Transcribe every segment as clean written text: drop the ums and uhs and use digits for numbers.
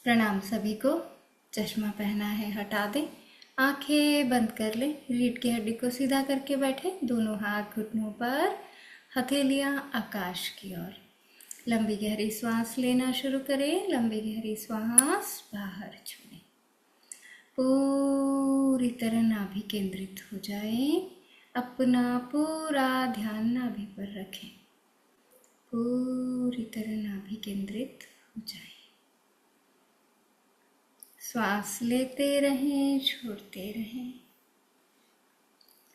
प्रणाम सभी को। चश्मा पहना है हटा दें, आंखें बंद कर लें, रीढ़ की हड्डी को सीधा करके बैठे, दोनों हाथ घुटनों पर, हथेलियां आकाश की ओर। लंबी गहरी सांस लेना शुरू करें। लंबी गहरी सांस बाहर छोड़ें। पूरी तरह नाभि केंद्रित हो जाए। अपना पूरा ध्यान नाभि पर रखें। पूरी तरह नाभि केंद्रित हो जाए। श्वास लेते रहें, छोड़ते रहें।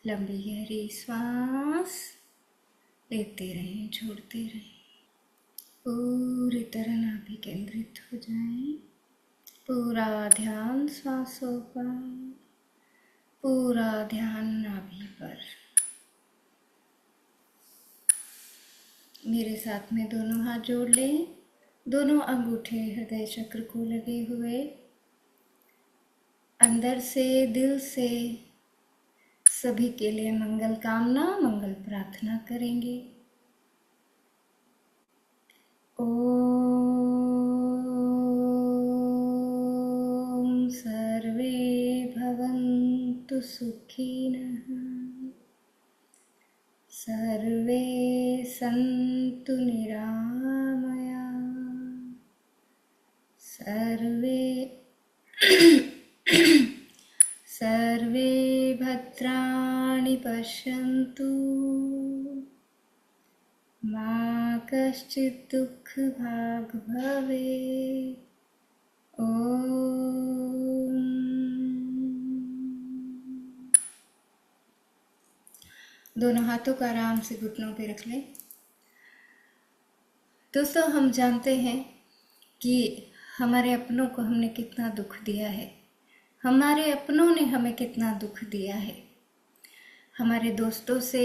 लंबी गहरी श्वास लेते रहें, छोड़ते रहें। पूरी तरह नाभि केंद्रित हो जाए। पूरा ध्यान श्वासों पर, पूरा ध्यान नाभि पर। मेरे साथ में दोनों हाथ जोड़ लें। दोनों अंगूठे हृदय चक्र को लगे हुए, अंदर से दिल से सभी के लिए मंगल कामना, मंगल प्रार्थना करेंगे। ओम सर्वे भवन्तु सुखिनः, सर्वे सन्तु निरामया, सर्वे सर्वे भद्राणि पश्यन्तु, मा कश्चित् दुःखभाग् भवेत्। ओम। दोनों हाथों को आराम से घुटनों पे रख लें। दोस्तों, हम जानते हैं कि हमारे अपनों को हमने कितना दुख दिया है, हमारे अपनों ने हमें कितना दुख दिया है। हमारे दोस्तों से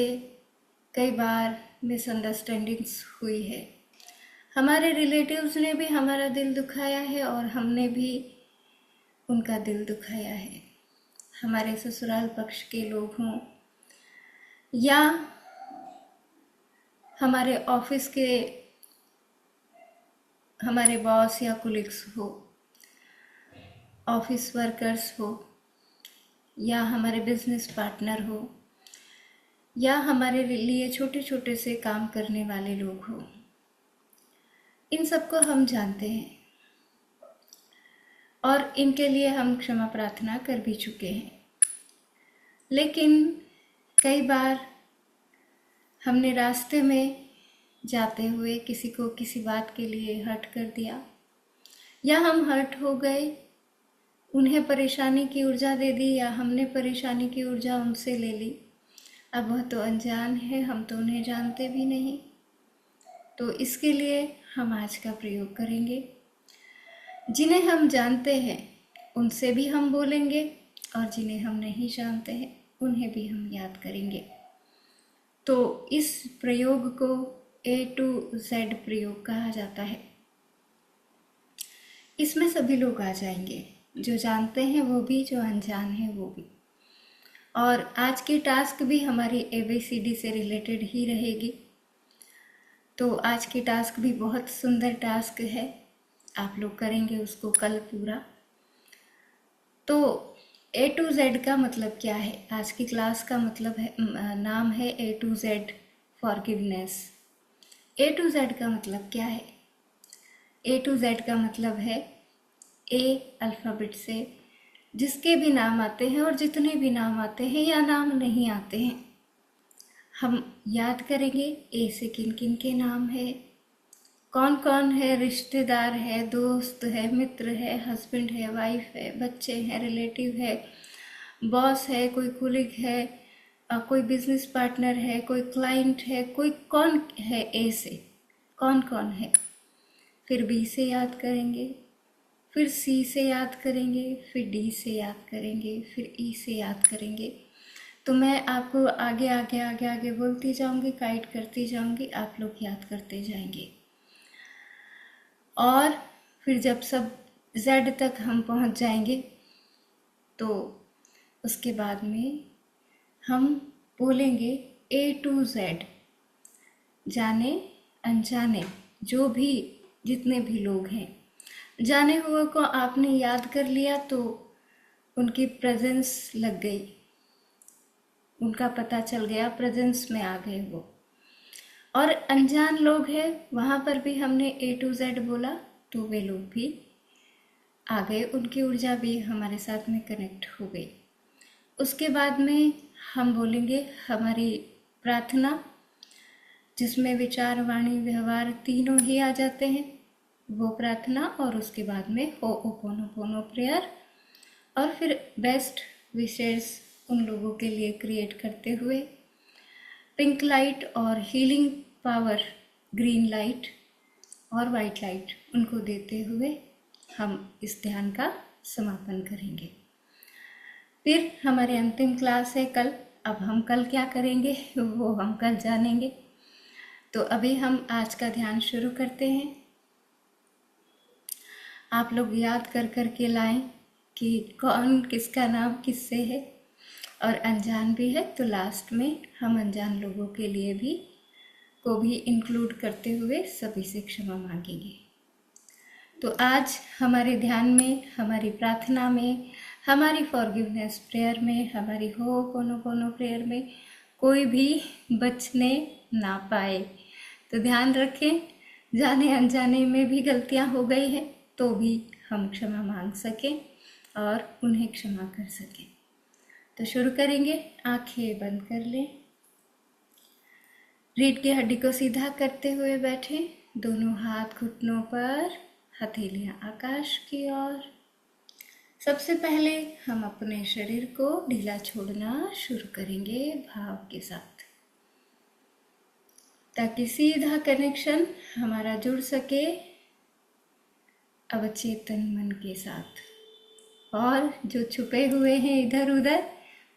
कई बार मिसअंडरस्टैंडिंग्स हुई है, हमारे रिलेटिव्स ने भी हमारा दिल दुखाया है और हमने भी उनका दिल दुखाया है। हमारे ससुराल पक्ष के लोग हों या हमारे ऑफिस के हमारे बॉस या कुलीग्स हो, ऑफिस वर्कर्स हो, या हमारे बिजनेस पार्टनर हो, या हमारे लिए छोटे छोटे से काम करने वाले लोग हो, इन सबको हम जानते हैं और इनके लिए हम क्षमा प्रार्थना कर भी चुके हैं। लेकिन कई बार हमने रास्ते में जाते हुए किसी को किसी बात के लिए हर्ट कर दिया, या हम हर्ट हो गए, उन्हें परेशानी की ऊर्जा दे दी, या हमने परेशानी की ऊर्जा उनसे ले ली। अब वह तो अनजान है, हम तो उन्हें जानते भी नहीं। तो इसके लिए हम आज का प्रयोग करेंगे। जिन्हें हम जानते हैं उनसे भी हम बोलेंगे, और जिन्हें हम नहीं जानते हैं उन्हें भी हम याद करेंगे। तो इस प्रयोग को A to Z प्रयोग कहा जाता है। इसमें सभी लोग आ जाएंगे, जो जानते हैं वो भी, जो अनजान है वो भी। और आज की टास्क भी हमारी ABCD से रिलेटेड ही रहेगी। तो आज की टास्क भी बहुत सुंदर टास्क है, आप लोग करेंगे उसको कल पूरा। तो A to Z का मतलब क्या है? आज की क्लास का मतलब है, नाम है A to Z forgiveness. A to Z का मतलब क्या है? A to Z का मतलब है A अल्फ़ाबेट से जिसके भी नाम आते हैं और जितने भी नाम आते हैं या नाम नहीं आते हैं, हम याद करेंगे A से किन किन के नाम है, कौन कौन है, रिश्तेदार है, दोस्त है, मित्र है, हस्बैंड है, वाइफ है, बच्चे हैं, रिलेटिव है, बॉस है, कोई कुलीग है, कोई बिजनेस पार्टनर है, कोई क्लाइंट है, कोई कौन है, ए से कौन कौन है। फिर बी से याद करेंगे, फिर सी से याद करेंगे, फिर डी से याद करेंगे, फिर ई से याद करेंगे। तो मैं आपको आगे आगे आगे आगे बोलती जाऊंगी, गाइड करती जाऊंगी, आप लोग याद करते जाएंगे। और फिर जब सब Z तक हम पहुंच जाएंगे तो उसके बाद में हम बोलेंगे A to Z। जाने अनजाने जो भी जितने भी लोग हैं, जाने हुए को आपने याद कर लिया तो उनकी प्रेजेंस लग गई, उनका पता चल गया, प्रेजेंस में आ गए वो। और अनजान लोग हैं वहाँ पर भी हमने A to Z बोला तो वे लोग भी आ गए, उनकी ऊर्जा भी हमारे साथ में कनेक्ट हो गई। उसके बाद में हम बोलेंगे हमारी प्रार्थना, जिसमें विचार वाणी व्यवहार तीनों ही आ जाते हैं, वो प्रार्थना। और उसके बाद में होओपोनोपोनो प्रेयर, और फिर बेस्ट विशेष उन लोगों के लिए क्रिएट करते हुए पिंक लाइट और हीलिंग पावर, ग्रीन लाइट और वाइट लाइट उनको देते हुए हम इस ध्यान का समापन करेंगे। फिर हमारे अंतिम क्लास है कल। अब हम कल क्या करेंगे वो हम कल जानेंगे। तो अभी हम आज का ध्यान शुरू करते हैं। आप लोग याद कर कर के लाएं कि कौन किसका नाम किससे है, और अनजान भी है तो लास्ट में हम अनजान लोगों के लिए भी को भी इंक्लूड करते हुए सभी से क्षमा मांगेंगे। तो आज हमारे ध्यान में, हमारी प्रार्थना में, हमारी फॉरगिवनेस प्रेयर में, हमारी होओपोनोपोनो प्रेयर में कोई भी बचने ना पाए। तो ध्यान रखें, जाने अनजाने में भी गलतियां हो गई हैं तो भी हम क्षमा मांग सकें और उन्हें क्षमा कर सकें। तो शुरू करेंगे। आंखें बंद कर लें, रीढ़ की हड्डी को सीधा करते हुए बैठें, दोनों हाथ घुटनों पर, हथेलियां आकाश की ओर। सबसे पहले हम अपने शरीर को ढीला छोड़ना शुरू करेंगे भाव के साथ, ताकि सीधा कनेक्शन हमारा जुड़ सके अवचेतन मन के साथ, और जो छुपे हुए हैं इधर उधर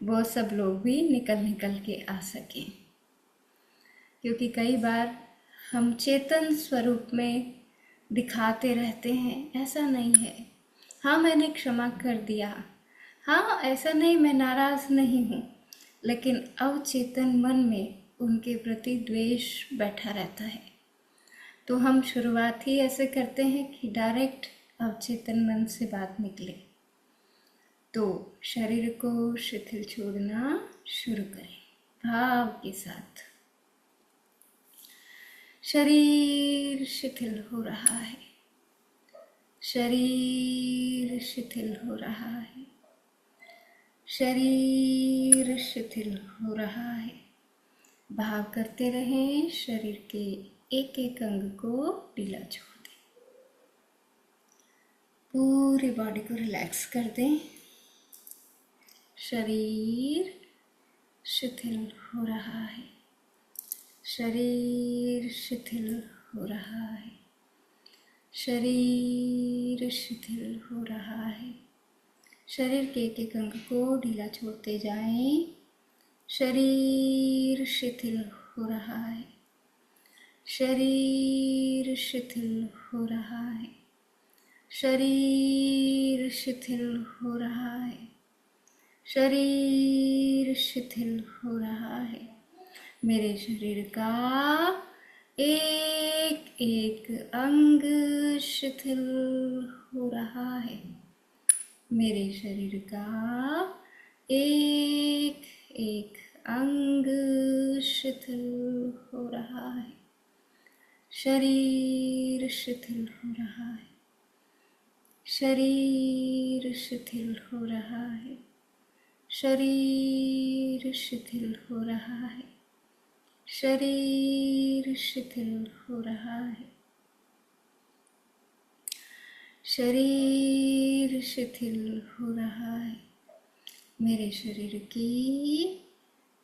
वो सब लोग भी निकल के आ सकें। क्योंकि कई बार हम चेतन स्वरूप में दिखाते रहते हैं, ऐसा नहीं है, हाँ मैंने क्षमा कर दिया, हाँ ऐसा नहीं मैं नाराज नहीं हूँ, लेकिन अवचेतन मन में उनके प्रति द्वेष बैठा रहता है। तो हम शुरुआत ही ऐसे करते हैं कि डायरेक्ट अवचेतन मन से बात निकले। तो शरीर को शिथिल छोड़ना शुरू करें भाव के साथ। शरीर शिथिल हो रहा है, शरीर शिथिल हो रहा है, शरीर शिथिल हो रहा है। भाव करते रहें, शरीर के एक एक अंग को ढीला छोड़ दें, पूरी बॉडी को रिलैक्स कर दें। शरीर शिथिल हो रहा है, शरीर शिथिल हो रहा है, शरीर शिथिल हो रहा है। शरीर के एक एक अंग को ढीला छोड़ते जाएं। शरीर शिथिल हो रहा है, शरीर शिथिल हो रहा है, शरीर शिथिल हो रहा है, शरीर शिथिल हो रहा है। मेरे शरीर का एक एक अंग शिथिल हो रहा है, मेरे शरीर का एक एक अंग शिथिल हो रहा है। शरीर शिथिल हो रहा है, शरीर शिथिल हो रहा है, शरीर शिथिल हो रहा है, शरीर शिथिल हो रहा है, शरीर शिथिल हो रहा है। मेरे शरीर की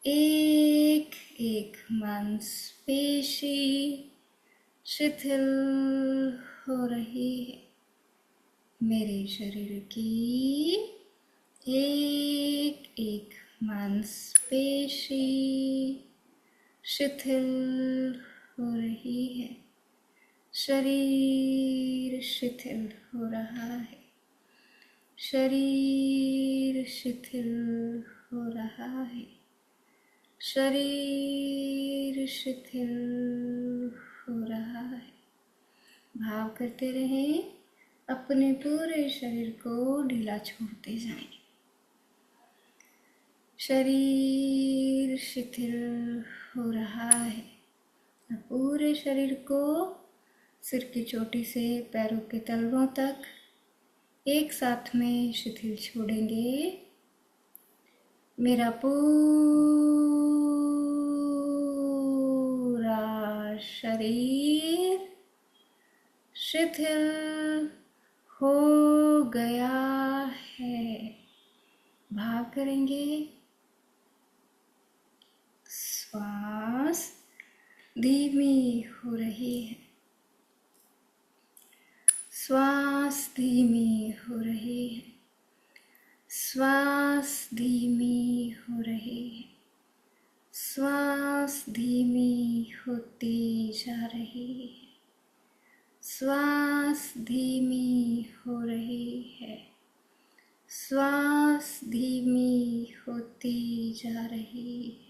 एक एक मांसपेशी शिथिल हो रही है, मेरे शरीर की एक एक मांसपेशी शिथिल हो रही है। शरीर शिथिल हो रहा है, शरीर शिथिल हो रहा है, शरीर शिथिल हो रहा है। भाव करते रहें, अपने पूरे शरीर को ढीला छोड़ते जाएं। शरीर शिथिल हो रहा है। पूरे शरीर को सिर की चोटी से पैरों के तलवों तक एक साथ में शिथिल छोड़ेंगे। मेरा पूरा शरीर शिथिल हो गया है। भाव करेंगे। श्वास धीमी हो रही है। श्वास धीमी हो रही है। श्वास धीमी हो रही है। श्वास धीमी होती जा रही है। श्वास धीमी हो रही है। श्वास धीमी होती जा रही है।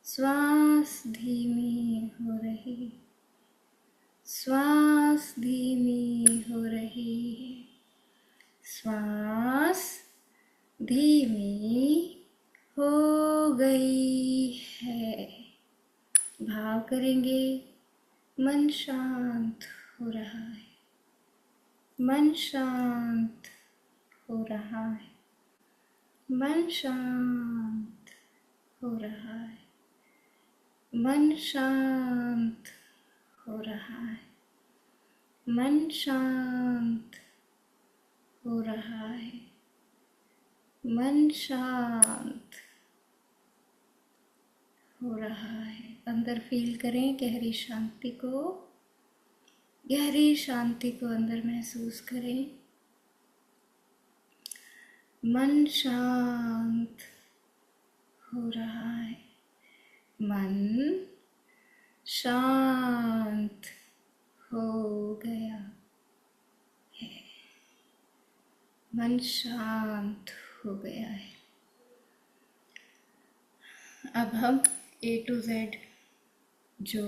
श्वास धीमी हो रही है। श्वास धीमी हो रही है। श्वास धीमी हो गई है। भाव करेंगे। मन शांत हो रहा है। मन शांत हो रहा है। मन शांत हो रहा है। मन शांत हो रहा है। मन शांत हो रहा है। मन शांत हो रहा है। अंदर फील करें गहरी शांति को। गहरी शांति को अंदर महसूस करें। मन शांत हो रहा है। मन शांत हो गया है। मन शांत हो गया है। अब हम A to Z जो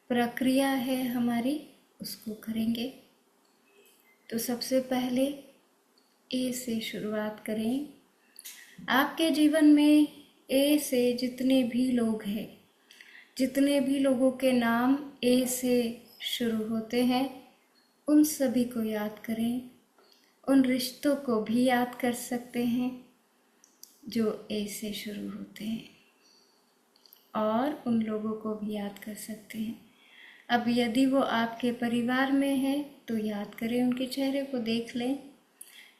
प्रक्रिया है हमारी उसको करेंगे। तो सबसे पहले A से शुरुआत करें। आपके जीवन में A से जितने भी लोग हैं, जितने भी लोगों के नाम A से शुरू होते हैं, उन सभी को याद करें। उन रिश्तों को भी याद कर सकते हैं जो A से शुरू होते हैं, और उन लोगों को भी याद कर सकते हैं। अब यदि वो आपके परिवार में है तो याद करें, उनके चेहरे को देख लें।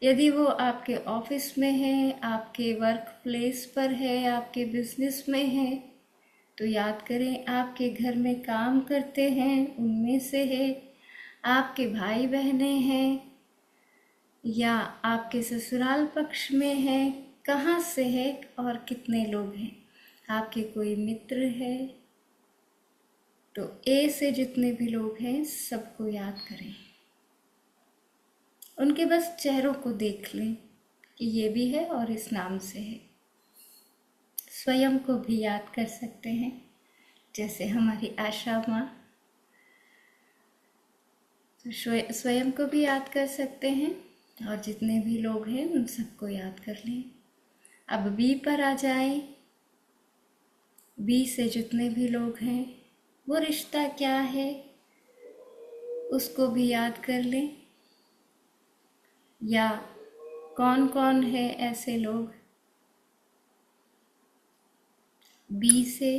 यदि वो आपके ऑफिस में है, आपके वर्क प्लेस पर है, आपके बिजनेस में है तो याद करें। आपके घर में काम करते हैं उनमें से है, आपके भाई बहनें हैं, या आपके ससुराल पक्ष में है, कहाँ से है और कितने लोग हैं, आपके कोई मित्र है। तो A से जितने भी लोग हैं सबको याद करें। उनके बस चेहरों को देख लें कि ये भी है और इस नाम से है। स्वयं को भी याद कर सकते हैं, जैसे हमारी आशा माँ। तो स्वयं को भी याद कर सकते हैं, और जितने भी लोग हैं उन सबको याद कर लें। अब B पर आ जाएं। B से जितने भी लोग हैं, वो रिश्ता क्या है उसको भी याद कर लें, या कौन कौन है ऐसे लोग। B से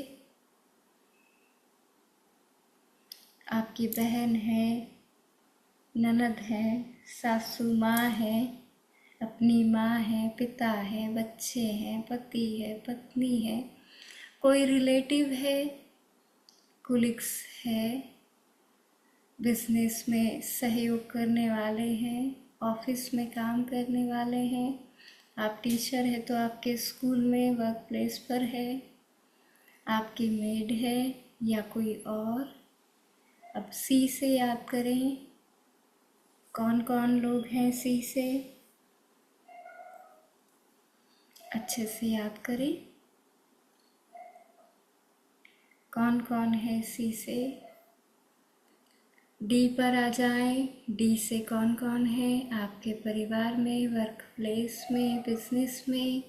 आपकी बहन है, ननद है, सासू माँ है, अपनी माँ है, पिता है, बच्चे हैं, पति है, पत्नी है, कोई रिलेटिव है, कुलीग्स है, बिजनेस में सहयोग करने वाले हैं, ऑफिस में काम करने वाले हैं, आप टीचर है तो आपके स्कूल में वर्क प्लेस पर है, आपकी मेड है या कोई और। अब C से याद करें, कौन कौन लोग हैं C से, अच्छे से याद करें कौन कौन है C से। डी पर आ जाएं। डी से कौन कौन है आपके परिवार में, वर्क प्लेस में, बिजनेस में,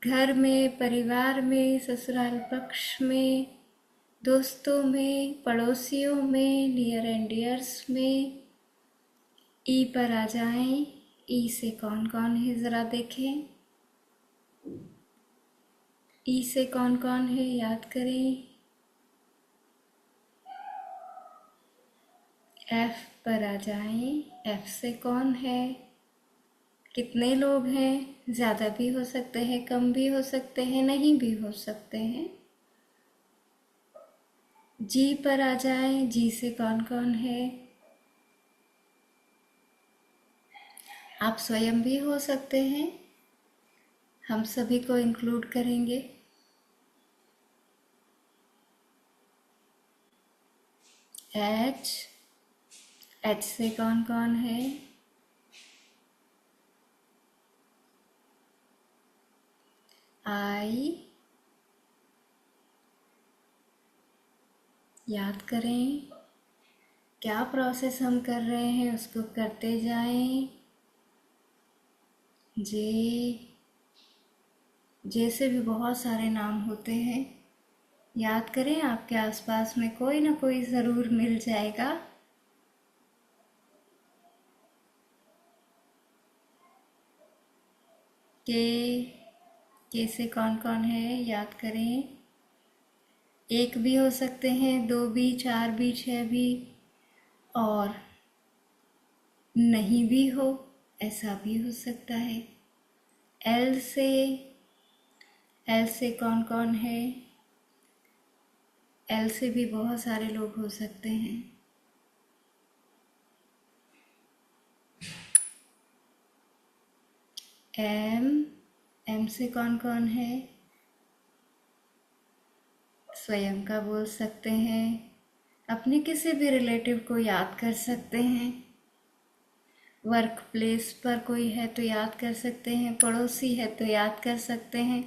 घर में, परिवार में, ससुराल पक्ष में, दोस्तों में, पड़ोसियों में, नियर एंड डियर्स में। ई पर आ जाएं। ई से कौन कौन है ज़रा देखें। ई से कौन कौन है याद करें। एफ पर आ जाएं। एफ से कौन है, कितने लोग हैं, ज़्यादा भी हो सकते हैं, कम भी हो सकते हैं, नहीं भी हो सकते हैं। जी पर आ जाएं। जी से कौन कौन है, आप स्वयं भी हो सकते हैं, हम सभी को इंक्लूड करेंगे। एच, एच से कौन कौन है, आई, याद करें क्या प्रोसेस हम कर रहे हैं उसको करते जाएं। जे, जे से भी बहुत सारे नाम होते हैं, याद करें आपके आसपास में कोई ना कोई ज़रूर मिल जाएगा। के से कौन कौन है याद करें। एक भी हो सकते हैं, दो भी, चार भी, छः भी, और नहीं भी हो ऐसा भी हो सकता है। एल से, एल से कौन कौन है, एल से भी बहुत सारे लोग हो सकते हैं। एम, एम से कौन कौन है, स्वयं का बोल सकते हैं, अपने किसी भी रिलेटिव को याद कर सकते हैं, वर्क प्लेस पर कोई है तो याद कर सकते हैं, पड़ोसी है तो याद कर सकते हैं,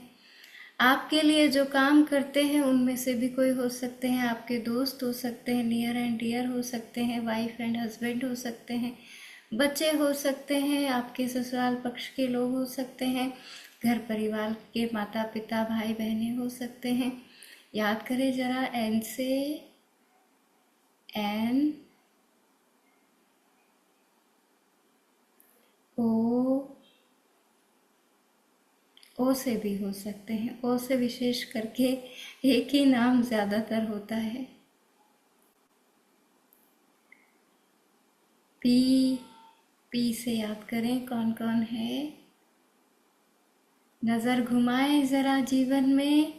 आपके लिए जो काम करते हैं उनमें से भी कोई हो सकते हैं, आपके दोस्त हो सकते हैं, नियर एंड डियर हो सकते हैं, वाइफ एंड हस्बैंड हो सकते हैं, बच्चे हो सकते हैं, आपके ससुराल पक्ष के लोग हो सकते हैं, घर परिवार के माता पिता भाई बहनें हो सकते हैं। याद करें जरा। एन से, एन, ओ, ओ से भी हो सकते हैं, ओ से विशेष करके एक ही नाम ज़्यादातर होता है। पी, पी से याद करें कौन कौन है, नज़र घुमाएं ज़रा जीवन में,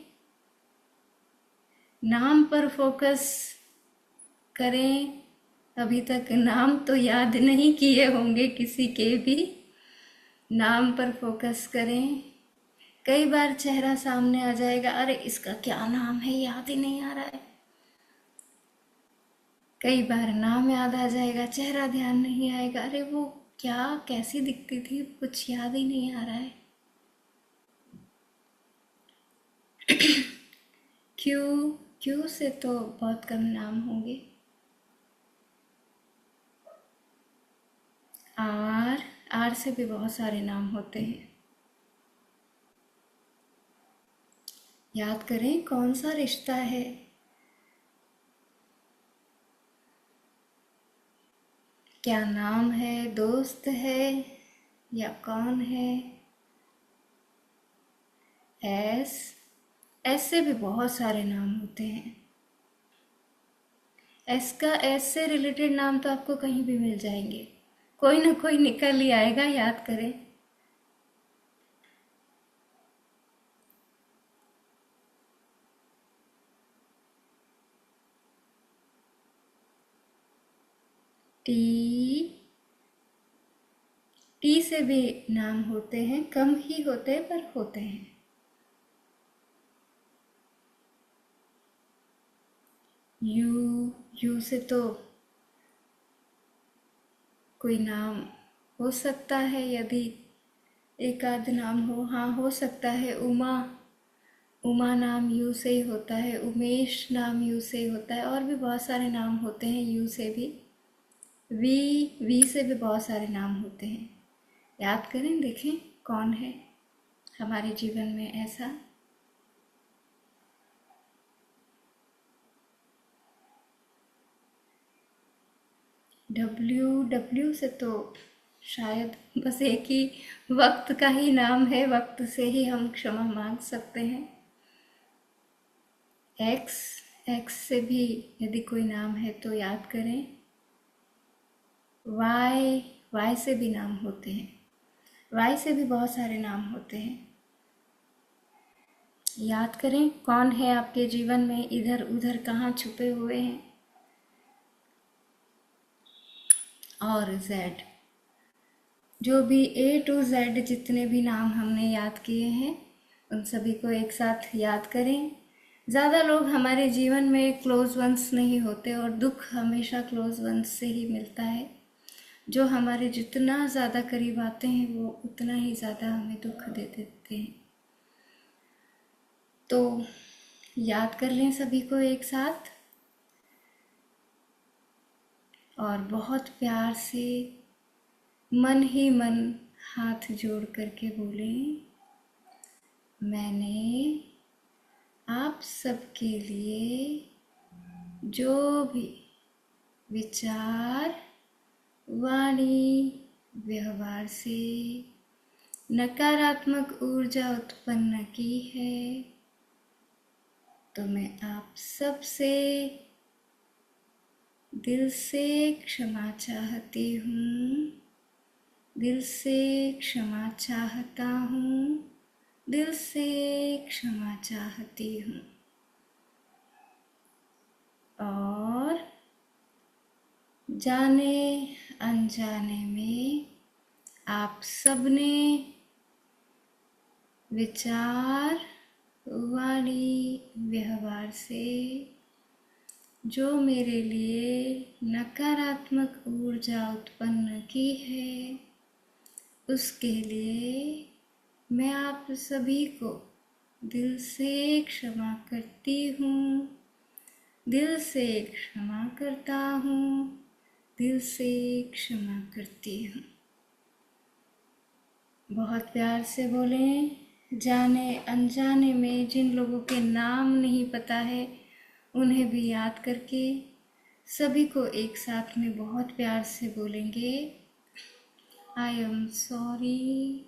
नाम पर फोकस करें। अभी तक नाम तो याद नहीं किए होंगे किसी के भी, नाम पर फोकस करें। कई बार चेहरा सामने आ जाएगा, अरे इसका क्या नाम है याद ही नहीं आ रहा है। कई बार नाम याद आ जाएगा, चेहरा ध्यान नहीं आएगा, अरे वो क्या कैसी दिखती थी कुछ याद ही नहीं आ रहा है। क्यू, क्यू से तो बहुत कम नाम होंगे। आर, आर से भी बहुत सारे नाम होते हैं। याद करें कौन सा रिश्ता है, क्या नाम है, दोस्त है या कौन है। एस, एस से भी बहुत सारे नाम होते हैं। एस का, एस से रिलेटेड नाम तो आपको कहीं भी मिल जाएंगे, कोई ना कोई निकल ही आएगा, याद करें। टी, टी से भी नाम होते हैं, कम ही होते हैं पर होते हैं। यू, यू से तो कोई नाम हो सकता है, यदि एक आध नाम हो, हाँ हो सकता है। उमा, उमा नाम यू से ही होता है, उमेश नाम यू से ही होता है, और भी बहुत सारे नाम होते हैं यू से भी। वी से भी बहुत सारे नाम होते हैं। याद करें, देखें कौन है हमारे जीवन में ऐसा। डब्ल्यू से तो शायद बस एक ही वक्त का ही नाम है, वक्त से ही हम क्षमा मांग सकते हैं। एक्स से भी यदि कोई नाम है तो याद करें। वाई से भी नाम होते हैं, वाई से भी बहुत सारे नाम होते हैं। याद करें कौन है आपके जीवन में, इधर उधर कहाँ छुपे हुए हैं। और जेड, जो भी A to Z जितने भी नाम हमने याद किए हैं उन सभी को एक साथ याद करें। ज़्यादा लोग हमारे जीवन में क्लोज वंस नहीं होते, और दुख हमेशा क्लोज वंस से ही मिलता है। जो हमारे जितना ज़्यादा करीब आते हैं वो उतना ही ज़्यादा हमें दुख दे देते हैं। तो याद कर लें सभी को एक साथ, और बहुत प्यार से मन ही मन हाथ जोड़ करके बोलें, मैंने आप सबके लिए जो भी विचार, वाणी, व्यवहार से नकारात्मक ऊर्जा उत्पन्न की है, तो मैं आप सबसे दिल से क्षमा चाहती हूँ, दिल से क्षमा चाहता हूँ, दिल से क्षमा चाहती हूँ। और जाने अनजाने में आप सबने विचार, वाणी, व्यवहार से जो मेरे लिए नकारात्मक ऊर्जा उत्पन्न की है, उसके लिए मैं आप सभी को दिल से क्षमा करती हूँ, दिल से क्षमा करता हूँ, दिल से क्षमा करती हूँ। बहुत प्यार से बोलें। जाने अनजाने में जिन लोगों के नाम नहीं पता है उन्हें भी याद करके सभी को एक साथ में बहुत प्यार से बोलेंगे, I am sorry,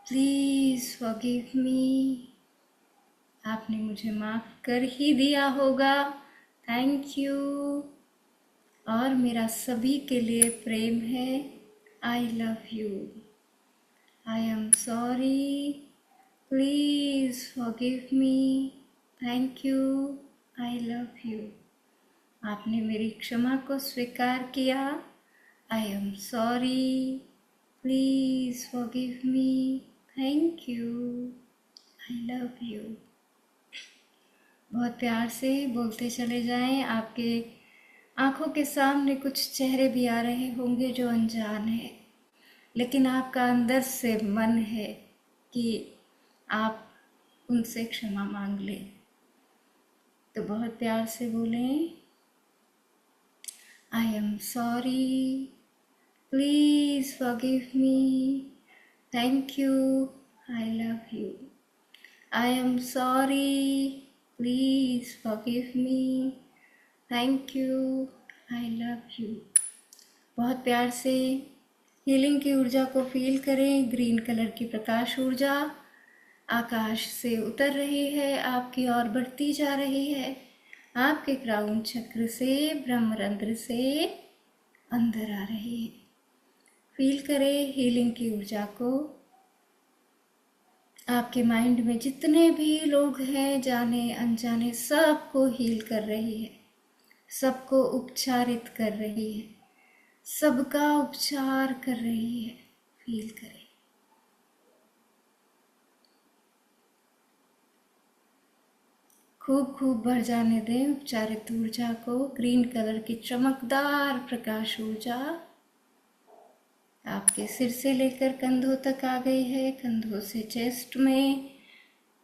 please forgive me. आपने मुझे माफ़ कर ही दिया होगा, थैंक यू। और मेरा सभी के लिए प्रेम है, I love you, I am sorry, please forgive me, thank you, I love you. आपने मेरी क्षमा को स्वीकार किया, I am sorry, please forgive me, thank you, I love you. बहुत प्यार से बोलते चले जाएं। आपके आंखों के सामने कुछ चेहरे भी आ रहे होंगे जो अनजान है, लेकिन आपका अंदर से मन है कि आप उनसे क्षमा मांग लें। तो बहुत प्यार से बोलें, I am sorry, please forgive me, thank you, I love you. I am sorry, please forgive me, thank you, I love you. बहुत प्यार से हीलिंग की ऊर्जा को फील करें। ग्रीन कलर की प्रकाश ऊर्जा आकाश से उतर रही है, आपकी ओर बढ़ती जा रही है, आपके क्राउन चक्र से, ब्रह्मरंध्र से अंदर आ रही है। फील करें हीलिंग की ऊर्जा को। आपके माइंड में जितने भी लोग हैं जाने अनजाने सबको हील कर रही है, सबको उपचारित कर रही है, सबका उपचार कर रही है। फील करें। खूब खूब भर जाने दें उपचारित ऊर्जा को। ग्रीन कलर की चमकदार प्रकाश ऊर्जा आपके सिर से लेकर कंधों तक आ गई है, कंधों से चेस्ट में,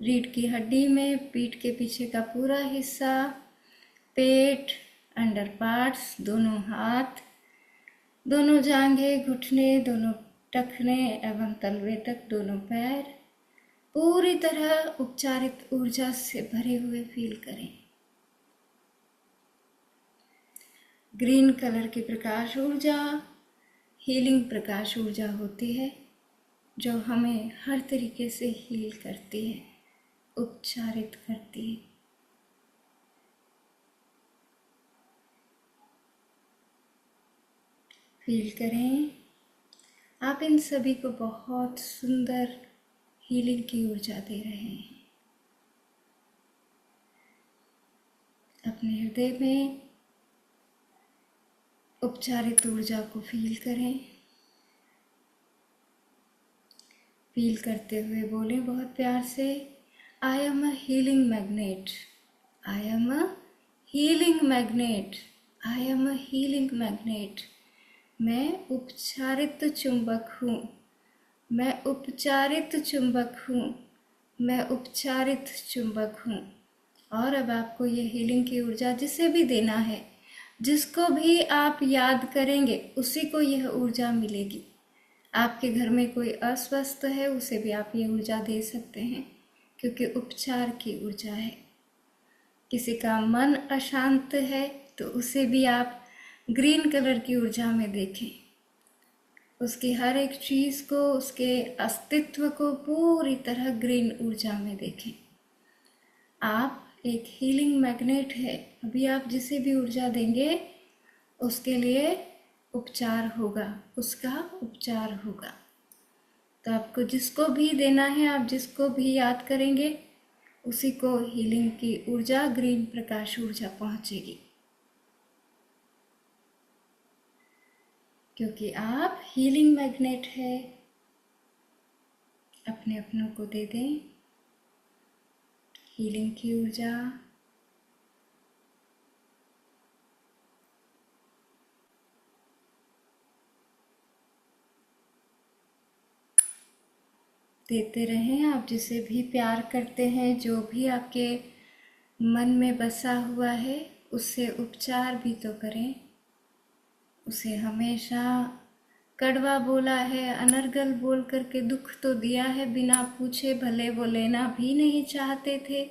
रीढ़ की हड्डी में, पीठ के पीछे का पूरा हिस्सा, पेट, अंडर पार्ट्स, दोनों हाथ, दोनों जांघें, घुटने, दोनों टखने एवं तलवे तक दोनों पैर पूरी तरह उपचारित ऊर्जा से भरे हुए फील करें। ग्रीन कलर की प्रकाश ऊर्जा हीलिंग प्रकाश ऊर्जा होती है जो हमें हर तरीके से हील करती है, उपचारित करती है। फील करें आप इन सभी को बहुत सुंदर हीलिंग की ऊर्जा दे रहे हैं। अपने हृदय में उपचारित ऊर्जा को फील करें। फील करते हुए बोले बहुत प्यार से, I am a healing magnet, I am a healing magnet, I am a healing magnet. मैं उपचारित चुंबक हूँ, मैं उपचारित चुंबक हूँ, मैं उपचारित चुंबक हूँ। और अब आपको ये हीलिंग की ऊर्जा जिसे भी देना है, जिसको भी आप याद करेंगे उसी को यह ऊर्जा मिलेगी। आपके घर में कोई अस्वस्थ है उसे भी आप ये ऊर्जा दे सकते हैं क्योंकि उपचार की ऊर्जा है। किसी का मन अशांत है तो उसे भी आप ग्रीन कलर की ऊर्जा में देखें। उसकी हर एक चीज़ को, उसके अस्तित्व को पूरी तरह ग्रीन ऊर्जा में देखें। आप एक हीलिंग मैग्नेट है। अभी आप जिसे भी ऊर्जा देंगे उसके लिए उपचार होगा, उसका उपचार होगा। तो आपको जिसको भी देना है, आप जिसको भी याद करेंगे उसी को हीलिंग की ऊर्जा, ग्रीन प्रकाश ऊर्जा पहुंचेगी। क्योंकि आप हीलिंग मैग्नेट है। अपने अपनों को दे दें हीलिंग की ऊर्जा। देते रहें। आप जिसे भी प्यार करते हैं, जो भी आपके मन में बसा हुआ है, उससे उपचार भी तो करें। उसे हमेशा कड़वा बोला है, अनर्गल बोल करके दुख तो दिया है, बिना पूछे भले वो लेना भी नहीं चाहते थे,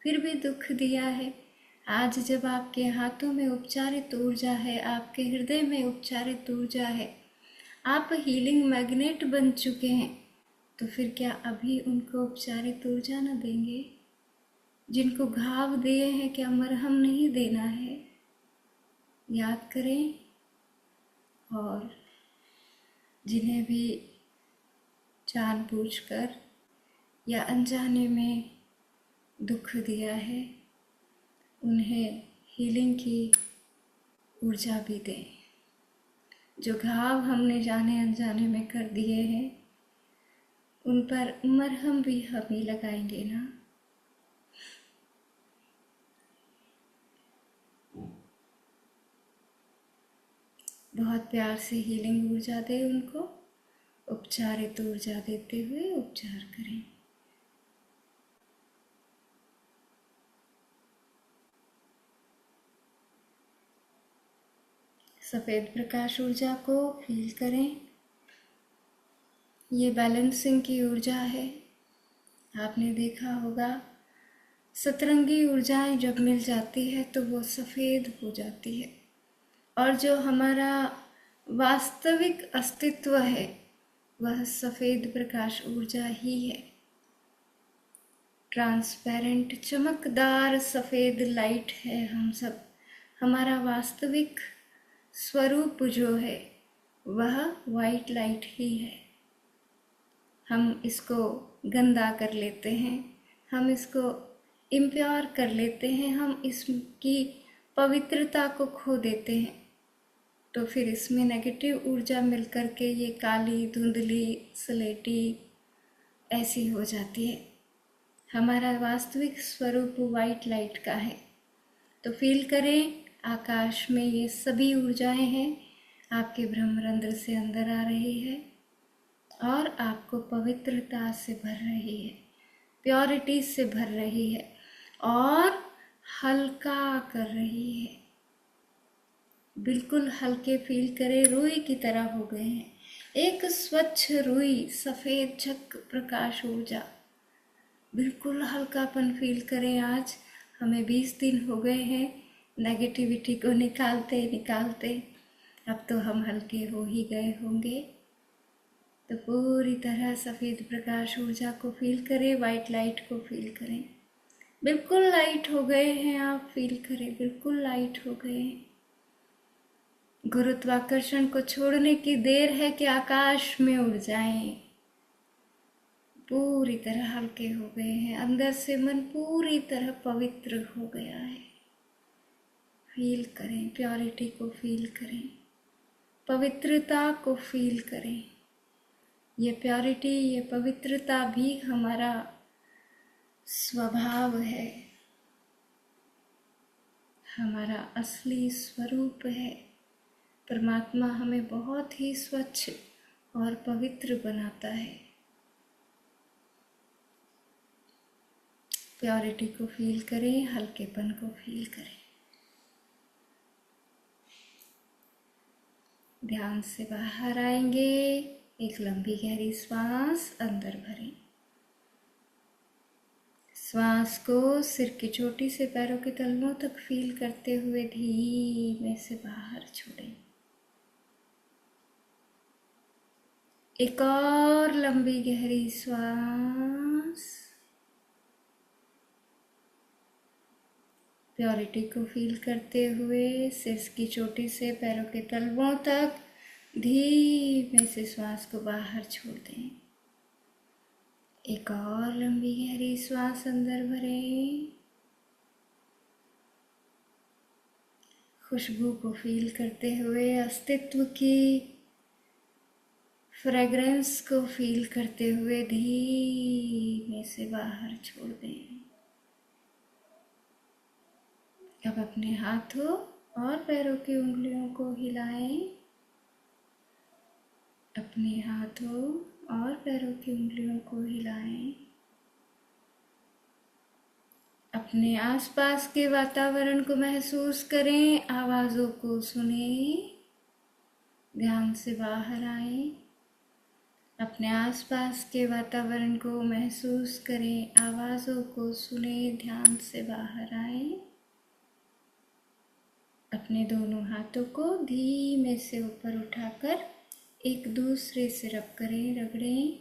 फिर भी दुख दिया है। आज जब आपके हाथों में उपचारित ऊर्जा है, आपके हृदय में उपचारित ऊर्जा है, आप हीलिंग मैग्नेट बन चुके हैं, तो फिर क्या अभी उनको उपचारित ऊर्जा न देंगे? जिनको घाव दिए हैं क्या मरहम नहीं देना है? याद करें। और जिन्हें भी जानबूझकर या अनजाने में दुख दिया है, उन्हें हीलिंग की ऊर्जा भी दें। जो घाव हमने जाने अनजाने में कर दिए हैं, उन पर मरहम भी हम ही लगाएंगे ना। बहुत प्यार से हीलिंग ऊर्जा दें उनको। उपचारित ऊर्जा देते हुए उपचार करें। सफ़ेद प्रकाश ऊर्जा को फील करें। ये बैलेंसिंग की ऊर्जा है। आपने देखा होगा सतरंगी ऊर्जाएं जब मिल जाती है तो वो सफ़ेद हो जाती है, और जो हमारा वास्तविक अस्तित्व है वह सफ़ेद प्रकाश ऊर्जा ही है। ट्रांसपेरेंट, चमकदार सफ़ेद लाइट है हम सब। हमारा वास्तविक स्वरूप जो है वह वाइट लाइट ही है। हम इसको गंदा कर लेते हैं, हम इसको इम्प्योर कर लेते हैं, हम इसकी पवित्रता को खो देते हैं, तो फिर इसमें नेगेटिव ऊर्जा मिल कर के ये काली, धुंधली, स्लेटी ऐसी हो जाती है। हमारा वास्तविक स्वरूप वाइट लाइट का है। तो फील करें आकाश में ये सभी ऊर्जाएं हैं, आपके ब्रह्मरंध्र से अंदर आ रही है और आपको पवित्रता से भर रही है। प्योरिटी से भर रही है और हल्का कर रही है। बिल्कुल हल्के फील करें, रुई की तरह हो गए हैं। एक स्वच्छ रुई, सफेद झक प्रकाश ऊर्जा, बिल्कुल हल्कापन फील करें। आज हमें 20 दिन हो गए हैं नेगेटिविटी को निकालते निकालते, अब तो हम हल्के हो ही गए होंगे। तो पूरी तरह सफ़ेद प्रकाश ऊर्जा को फील करें, वाइट लाइट को फील करें। बिल्कुल लाइट हो गए हैं आप, फील करें बिल्कुल लाइट हो गए हैं। गुरुत्वाकर्षण को छोड़ने की देर है कि आकाश में उड़ जाएं। पूरी तरह हल्के हो गए हैं, अंदर से मन पूरी तरह पवित्र हो गया है। फील करें, प्योरिटी को फील करें, पवित्रता को फील करें। ये प्योरिटी, ये पवित्रता भी हमारा स्वभाव है, हमारा असली स्वरूप है। परमात्मा हमें बहुत ही स्वच्छ और पवित्र बनाता है। प्योरिटी को फील करें, हल्केपन को फील करें। ध्यान से बाहर आएंगे, एक लंबी गहरी श्वास अंदर भरें। श्वास को सिर की चोटी से पैरों के तलवों तक फील करते हुए धीमे से बाहर छोड़ें। एक और लंबी गहरी श्वास। प्योरिटी को फील करते हुए सिर की चोटी से पैरों के तलवों तक धीमे से श्वास को बाहर छोड़ दें। एक और लंबी गहरी श्वास अंदर भरें। खुशबू को फील करते हुए, अस्तित्व की फ्रेग्रेंस को फील करते हुए धीमे से बाहर छोड़ दें। अब अपने हाथों और पैरों की उंगलियों को हिलाएं। अपने हाथों और पैरों की उंगलियों को हिलाएं। अपने आसपास के वातावरण को महसूस करें, आवाज़ों को सुनें। ध्यान से बाहर आएं। अपने आसपास के वातावरण को महसूस करें, आवाज़ों को सुने, ध्यान से बाहर आएं। अपने दोनों हाथों को धीमे से ऊपर उठाकर एक दूसरे से रब करें, रगड़ें।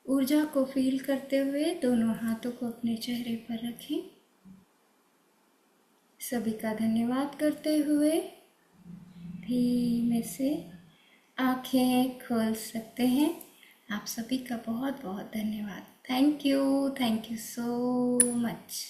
ऊर्जा को फील करते हुए दोनों हाथों को अपने चेहरे पर रखें। सभी का धन्यवाद करते हुए धीमे से आंखें खोल सकते हैं। आप सभी का बहुत बहुत धन्यवाद। Thank you so much.